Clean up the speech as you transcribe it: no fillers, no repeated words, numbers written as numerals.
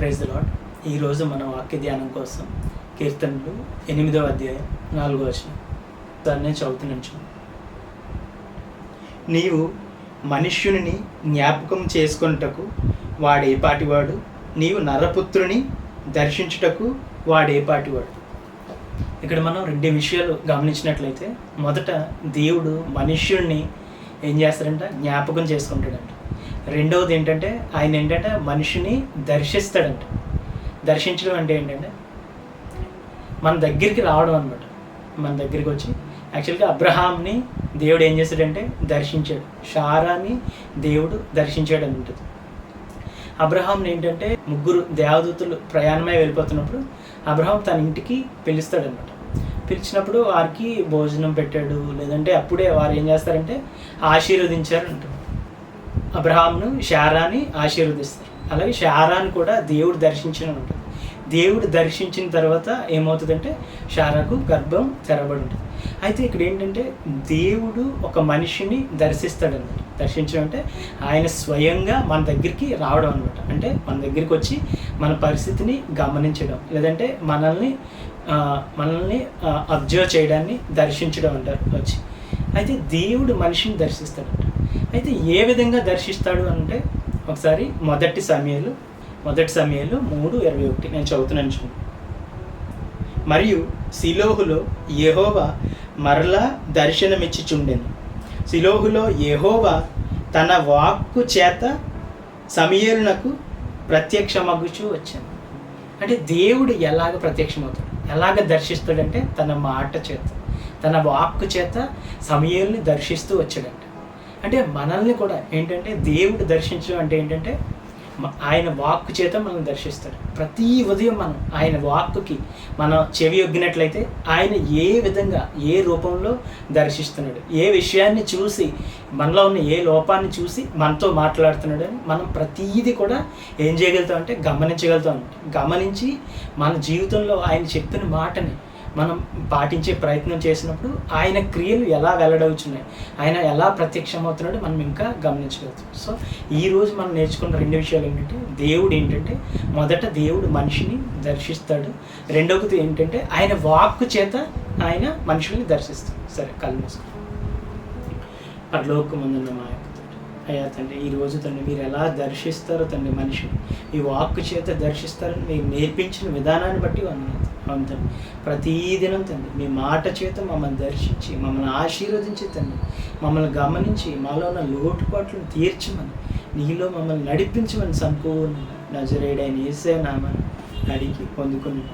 Praise the lord. ఈరోజు మన వాక్య ధ్యానం కోసం కీర్తనలు 8వ అధ్యాయం 4వ వచనం దాన్నే చదువుతున్నాను. నీవు మనుష్యుని జ్ఞాపకం చేసుకొనుటకు వాడేపాటివాడు, నీవు నరపుత్రుని దర్శించుటకు వాడేపాటివాడు. ఇక్కడ మనం 2 విషయాలు గమనించినట్లయితే, మొదట దేవుడు మనుష్యుడిని ఏం చేస్తాడంట, జ్ఞాపకం చేసుకుంటాడంట. రెండవది ఏంటంటే ఆయన మనిషిని దర్శిస్తాడంట. దర్శించడం అంటే ఏంటంటే మన దగ్గరికి రావడం అనమాట. మన దగ్గరికి వచ్చి యాక్చువల్గా అబ్రహాంని దేవుడు ఏం చేశాడంటే దర్శించాడు, షారాని దేవుడు దర్శించాడు అని ఉంటుంది. అబ్రహాంని ఏంటంటే 3 దేవదూతలు ప్రయాణమై వెళ్ళిపోతున్నప్పుడు అబ్రహాం తన ఇంటికి పిలుస్తాడనమాట. పిలిచినప్పుడు వారికి భోజనం పెట్టాడు, లేదంటే అప్పుడే వారు ఏం చేస్తారంటే ఆశీర్వదించారు అంటారు. అబ్రహాంను షారాని ఆశీర్వదిస్తారు. అలాగే షారాని కూడా దేవుడు దర్శించిన ఉంటుంది. దేవుడు దర్శించిన తర్వాత ఏమవుతుందంటే షారాకు గర్భం తెరబడి ఉంటుంది. అయితే ఇక్కడ ఏంటంటే దేవుడు ఒక మనిషిని దర్శిస్తాడనమాట. దర్శించడం అంటే ఆయన స్వయంగా మన దగ్గరికి రావడం అనమాట. అంటే మన దగ్గరికి వచ్చి మన పరిస్థితిని గమనించడం, లేదంటే మనల్ని అబ్జర్వ్ చేయడాన్ని దర్శించడం అంటారు వచ్చి. అయితే దేవుడు మనిషిని దర్శిస్తాడంట. అయితే ఏ విధంగా దర్శిస్తాడు అంటే ఒకసారి మొదటి సమయాలు 3:21 నేను చదువుతున్నాను చూడండి. మరియు సిలోహులో యెహోవా మరలా దర్శనమిచ్చిచుండెను. సిలోహులో యెహోవా తన వాక్కు చేత సమూయేలునకు ప్రత్యక్షమగుచూ వచ్చాను. అంటే దేవుడు ఎలాగ ప్రత్యక్షమవుతాడు, ఎలాగ దర్శిస్తాడంటే తన మాట చేత, తన వాక్కు చేత సమూయేలుని దర్శిస్తూ వచ్చాడంట. అంటే మనల్ని కూడా ఏంటంటే దేవుడు దర్శించడం అంటే ఏంటంటే ఆయన వాక్కు చేత మనం దర్శిస్తాడు. ప్రతి ఉదయం మనం ఆయన వాక్కుకి మనం చెవి ఒగ్గినట్లయితే ఆయన ఏ విధంగా ఏ రూపంలో దర్శిస్తున్నాడు, ఏ విషయాన్ని చూసి మనలో ఉన్న ఏ లోపాన్ని చూసి మనతో మాట్లాడుతున్నాడు అని మనం ప్రతీది కూడా ఏం చేయగలుగుతాం అంటే గమనించగలుగుతాం. గమనించి మన జీవితంలో ఆయన చెప్పిన మాటని మనం పాటించే ప్రయత్నం చేసినప్పుడు ఆయన క్రియలు ఎలా వెల్లడవుతున్నాయి, ఆయన ఎలా ప్రత్యక్షమవుతున్నాడో మనం ఇంకా గమనించగలుగుతాం. సో ఈరోజు మనం నేర్చుకున్న 2 విషయాలు ఏంటంటే మొదట దేవుడు మనిషిని దర్శిస్తాడు, రెండవది ఏంటంటే ఆయన వాక్కు చేత ఆయన మనుషుల్ని దర్శిస్తాడు. సరే, కళ్ళు మూసుకుంటాం. పరలోకమందున్న మా యొక్క అయ్యా తండ్రి, ఈరోజు తండ్రి మీరు ఎలా దర్శిస్తారో తండ్రి మనిషిని ఈ వాక్కు చేత దర్శిస్తారని మీరు నేర్పించిన విధానాన్ని బట్టి తండ్రి ప్రతిదినం తండ్రి మీ మాట చేత మమ్మల్ని దర్శించి మమ్మల్ని ఆశీర్వదించి తండ్రి మమ్మల్ని గమనించి మాలో ఉన్న లోటుపాట్లను తీర్చమని, నీలో మమ్మల్ని నడిపించమని సంపూర్ణ నజరేయుడైన యేసయ్య నామమున అడిగి పొందుకుని